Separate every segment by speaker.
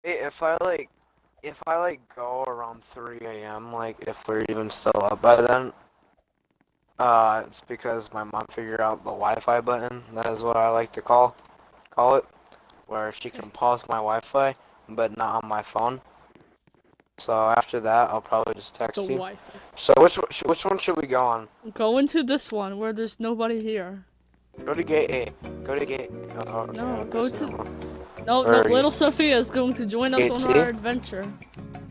Speaker 1: Hey, if I go around 3 a.m., like if we're even still up by then, it's because my mom figured out the Wi-Fi button. That is what I like to call it, where she
Speaker 2: Okay.
Speaker 1: can pause my Wi-Fi, but not on my phone. So after that, I'll probably just
Speaker 2: The
Speaker 1: text you.
Speaker 2: Wi-Fi.
Speaker 1: So which one should we go on?
Speaker 2: Go into this one where there's nobody here.
Speaker 1: Go to gate A. Go to gate. Oh, okay,
Speaker 2: No,
Speaker 1: I'm
Speaker 2: go
Speaker 1: guessing
Speaker 2: to.
Speaker 1: I'm
Speaker 2: No, no.
Speaker 1: Where are you?
Speaker 2: Little Sophia is going to join us
Speaker 1: Gate
Speaker 2: on
Speaker 1: C?
Speaker 2: our adventure.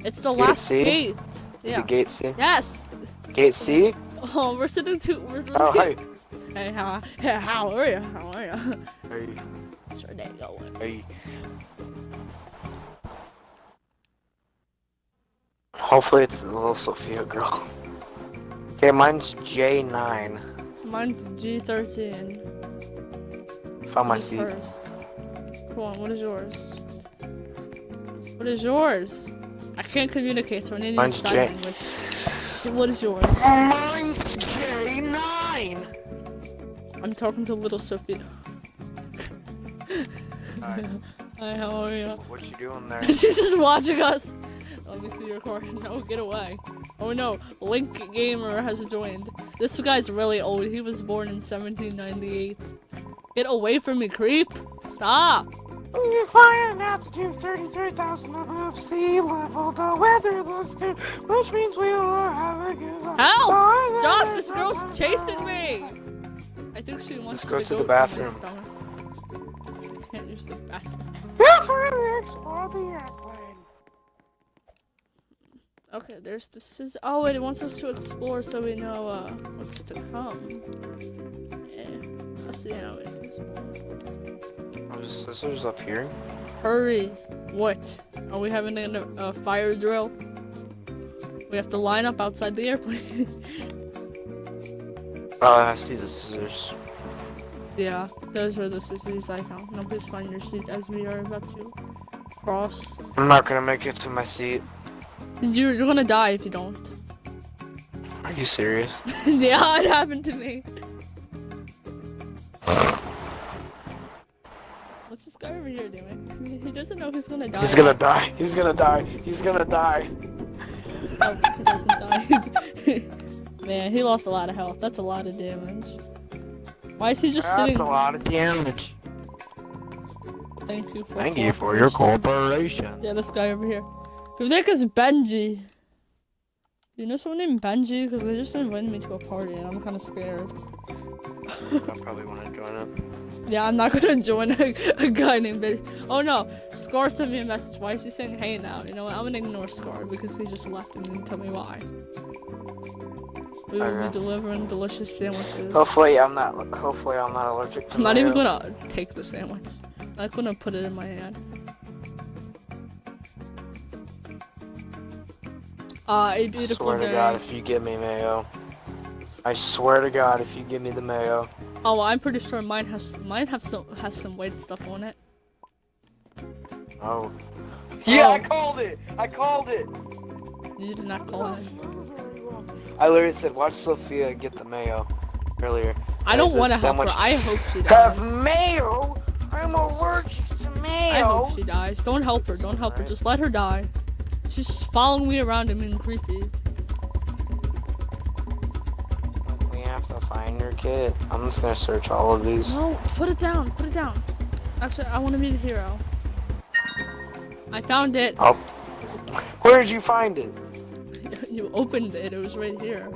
Speaker 2: It's the
Speaker 1: Gate
Speaker 2: last
Speaker 1: C?
Speaker 2: gate.
Speaker 1: Is it
Speaker 2: Yeah.
Speaker 1: gate C?
Speaker 2: Yes.
Speaker 1: Gate C?
Speaker 2: Oh, we're sitting to. We're
Speaker 1: Oh,
Speaker 2: really.
Speaker 1: hi.
Speaker 2: Hey, how are you? How are you?
Speaker 1: Hey,
Speaker 2: How's your day going?
Speaker 1: hey. Hopefully it's the little Sophia girl. Okay, mine's J9.
Speaker 2: Mine's G13.
Speaker 1: Found
Speaker 2: What
Speaker 1: my
Speaker 2: is
Speaker 1: seat.
Speaker 2: hers? Come on, what is yours? What is yours? I can't communicate, so I need to use
Speaker 1: Mine's
Speaker 2: sign
Speaker 1: J.
Speaker 2: language. What is yours?
Speaker 1: Mine's J9!
Speaker 2: I'm talking to little Sophia.
Speaker 1: Hi.
Speaker 2: Hi, how are you?
Speaker 1: What you doing there?
Speaker 2: She's just watching us. Let me see your card. No, get away. Oh no, Link Gamer has joined. This guy's really old. He was born in 1798. Get away from me, creep! Stop!
Speaker 1: You're flying at altitude 33,000 above sea level. The weather looks good, which means we will have a good life.
Speaker 2: Help! Josh, this girl's chasing me! I think she wants
Speaker 1: Let's go to the
Speaker 2: goat in my
Speaker 1: bathroom.
Speaker 2: stomach. I can't use the bathroom.
Speaker 1: Let's really explore the airplane.
Speaker 2: Okay, there's the scissors. Oh wait, it wants us to explore so we know what's to come. Yeah, let's see how it explores.
Speaker 1: Oh, the scissors up here?
Speaker 2: Hurry! What? Are we having a fire drill? We have to line up outside the airplane.
Speaker 1: Oh, I see the scissors.
Speaker 2: Yeah, those are the scissors I found. Now please find your seat as we are about to cross.
Speaker 1: I'm not gonna make it to my seat.
Speaker 2: You're gonna die if you don't.
Speaker 1: Are you serious?
Speaker 2: Yeah, it happened to me. What's this guy over here doing? He doesn't know he's gonna die.
Speaker 1: He's gonna die. He's gonna die. He's gonna die.
Speaker 2: Oh, he doesn't die. Man, he lost a lot of health. That's a lot of damage. Why is he just sitting?
Speaker 1: That's a lot of damage.
Speaker 2: Thank you for
Speaker 1: Thank you for your cooperation.
Speaker 2: Yeah, this guy over here. Who the heck is Benji? You know someone named Benji? Because they just invited me to a party and I'm kind of scared.
Speaker 1: I probably want to join it.
Speaker 2: Yeah, I'm not gonna join a guy named Benji. Oh no, Scar sent me a message. Why is he saying hey now? You know what? I'm gonna ignore Scar because he just left and didn't tell me why. We will be delivering delicious sandwiches.
Speaker 1: Hopefully I'm not allergic to
Speaker 2: I'm not even
Speaker 1: mayo.
Speaker 2: gonna take the sandwich. I'm not gonna put it in my hand. A beautiful
Speaker 1: I swear
Speaker 2: day.
Speaker 1: to God, if you give me mayo. I swear to God, if you give me the mayo.
Speaker 2: Oh, well, I'm pretty sure mine has some white stuff on it.
Speaker 1: Oh. Yeah,
Speaker 2: Oh.
Speaker 1: I called it! I called it!
Speaker 2: You did not call it.
Speaker 1: I literally said, watch Sophia get the mayo earlier.
Speaker 2: I don't want to help her. I hope she dies.
Speaker 1: Have mayo? I'm allergic to mayo!
Speaker 2: I hope she dies. Don't help her. Don't help her. Just let her die. She's just following me around and being creepy.
Speaker 1: We have to find your kid. I'm just gonna search all of these.
Speaker 2: No, put it down. Put it down. Actually, I want to be the hero. I found it.
Speaker 1: Oh. Where did you find it?
Speaker 2: You opened it. It was right here.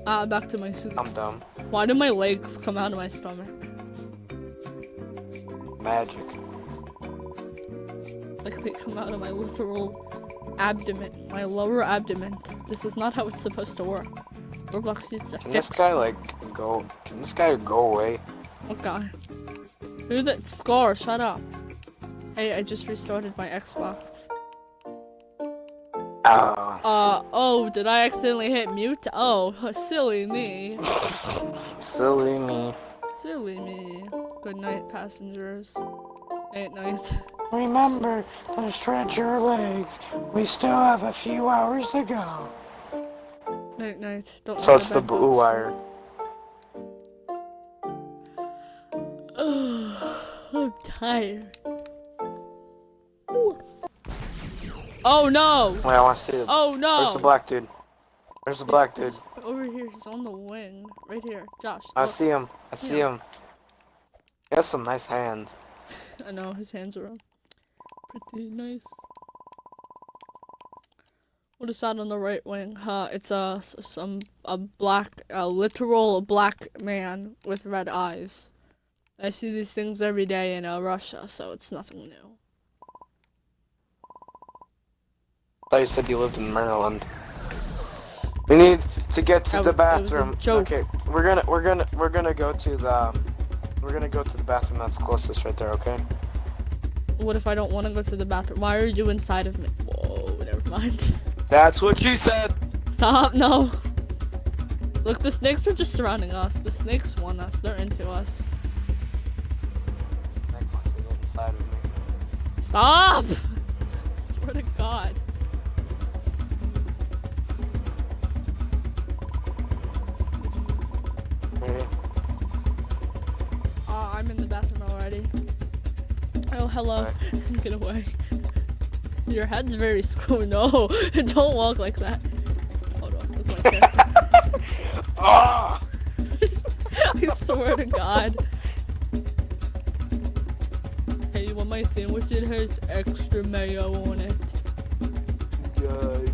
Speaker 1: Oh,
Speaker 2: Back to my suit.
Speaker 1: I'm dumb.
Speaker 2: Why do my legs come out of my stomach?
Speaker 1: Magic.
Speaker 2: Like they come out of my literal abdomen. My lower abdomen. This is not how it's supposed to work. Roblox needs to
Speaker 1: Can
Speaker 2: fix
Speaker 1: this guy can this guy go away?
Speaker 2: What guy? Who that Scar, shut up. Hey, I just restarted my Xbox. Oh, did I accidentally hit mute? Oh, silly me.
Speaker 1: Silly me.
Speaker 2: Silly me. Good night, passengers. Night night.
Speaker 1: Remember to stretch your legs. We still have a few hours to go.
Speaker 2: Night night. Don't
Speaker 1: So
Speaker 2: let
Speaker 1: it's
Speaker 2: the
Speaker 1: the
Speaker 2: bed
Speaker 1: blue
Speaker 2: bugs
Speaker 1: wire.
Speaker 2: I'm tired. Oh no!
Speaker 1: Wait, I want to see him.
Speaker 2: Oh no!
Speaker 1: Where's the black dude? Where's the black dude?
Speaker 2: He's over here. He's on the wing. Right here. Josh,
Speaker 1: I
Speaker 2: look.
Speaker 1: see him. I see him. He has some nice hands.
Speaker 2: I know, his hands are pretty nice. What is that on the right wing? It's a literal black man with red eyes. I see these things every day in Russia, so it's nothing new.
Speaker 1: I thought you said you lived in Maryland. We need to get to the bathroom.
Speaker 2: It was a joke.
Speaker 1: Okay, we're gonna go to the bathroom that's closest right there. Okay.
Speaker 2: What if I don't want to go to the bathroom? Why are you inside of me? Whoa, never mind.
Speaker 1: That's what she said.
Speaker 2: Stop, no. Look, the snakes are just surrounding us. The snakes want us. They're into us.
Speaker 1: Snake wants to get inside of me.
Speaker 2: Stop! Swear to God.
Speaker 1: Ready?
Speaker 2: I'm in the bathroom already. Oh, hello.
Speaker 1: Right.
Speaker 2: Get away. Your head's very screwy. No, don't walk like that. Hold on, look like that.
Speaker 1: Ah!
Speaker 2: I swear to God. Hey, you want my sandwich? It has extra mayo on it.
Speaker 1: Yay.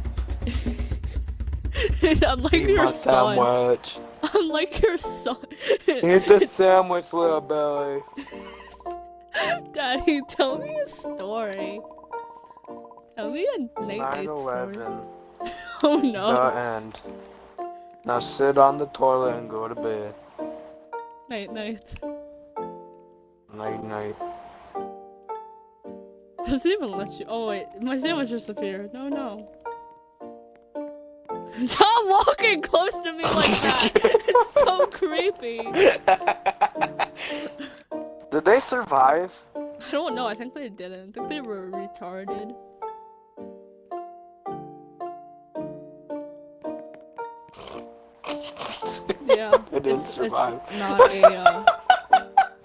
Speaker 2: I'm like your son.
Speaker 1: Sandwich.
Speaker 2: I'm like your son.
Speaker 1: Eat the sandwich, little belly.
Speaker 2: Daddy, tell me a story. Tell me a night story.
Speaker 1: 9/11.
Speaker 2: Oh no.
Speaker 1: The end. Now sit on the toilet and go to bed.
Speaker 2: Night night.
Speaker 1: Night night.
Speaker 2: Doesn't even let you. Oh wait, my sandwich just appeared. No, no. Stop walking close to me like that. It's so creepy.
Speaker 1: Did they survive?
Speaker 2: I don't know. I think they didn't. I think they were retarded. Yeah.
Speaker 1: They didn't survive.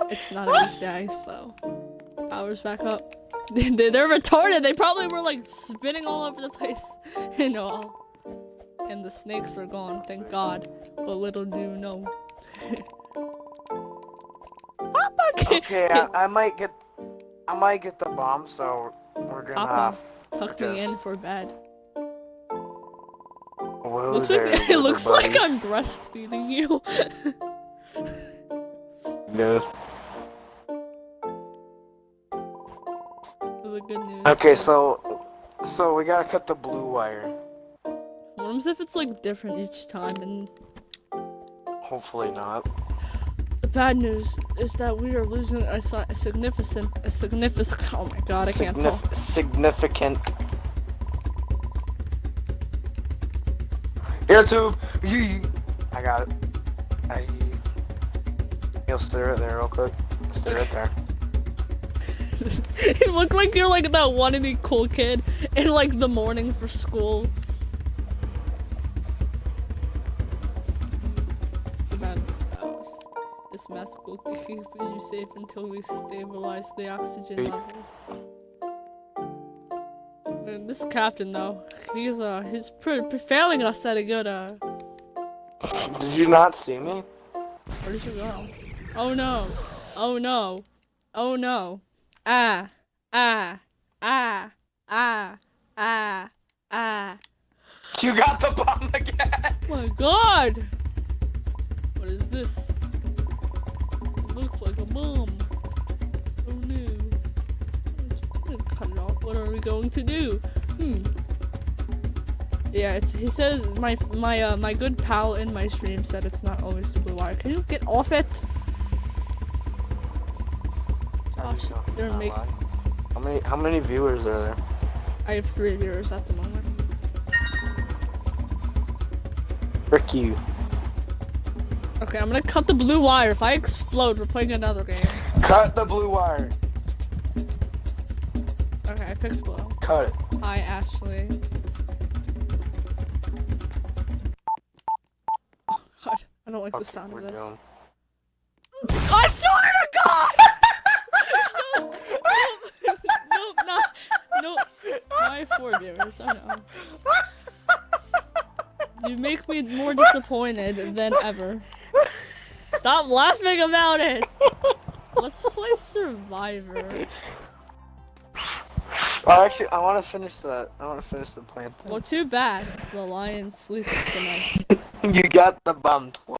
Speaker 2: It's not a weekday, so power's back up. They're retarded. They probably were like spinning all over the place and all. And the snakes are gone, thank God. But little do you know. Papa,
Speaker 1: Okay, I might get the bomb, so we're gonna.
Speaker 2: Papa, tuck me in for bed.
Speaker 1: Whoa
Speaker 2: Looks
Speaker 1: there,
Speaker 2: like it looks
Speaker 1: buddy.
Speaker 2: like I'm breastfeeding you.
Speaker 1: No.
Speaker 2: The good news.
Speaker 1: Okay, so we gotta cut the blue wire.
Speaker 2: What if it's like different each time? And
Speaker 1: Hopefully not.
Speaker 2: the bad news is that we are losing a significant. Oh my God, I can't tell.
Speaker 1: Significant. Air tube. Yee. I got it. You'll stay right there real quick. Stay right there.
Speaker 2: You look like you're like that wannabe cool kid in like the morning for school. The madness house. This mask will keep you safe until we stabilize the oxygen levels. And this captain though, he's failing us at a good
Speaker 1: Did you not see me?
Speaker 2: Where did you go? Oh no. Oh no. Oh no. Ah. Ah. Ah. Ah. Ah. Ah.
Speaker 1: You got the bomb again!
Speaker 2: Oh my God! What is this? It looks like a bomb. Oh no. I'm gonna cut it off. What are we going to do? Yeah, he says my good pal in my stream said it's not always the blue wire. Can you get off it? Josh, you're making.
Speaker 1: How many viewers are there?
Speaker 2: I have 3 viewers at the moment.
Speaker 1: Frick you.
Speaker 2: Okay, I'm gonna cut the blue wire. If I explode, we're playing another game.
Speaker 1: Cut the blue wire.
Speaker 2: Okay, I picked blue.
Speaker 1: Cut it.
Speaker 2: Hi, Ashley. Oh God, I don't like the sound of this.
Speaker 1: Done.
Speaker 2: I swear to God! Nope, not. Nope. My 4 viewers. I know. You make me more disappointed than ever. Stop laughing about it! Let's play Survivor.
Speaker 1: Oh, actually, I want to finish that. I want to finish the plant thing.
Speaker 2: Well, too bad. The lion sleeps tonight.
Speaker 1: You got the bomb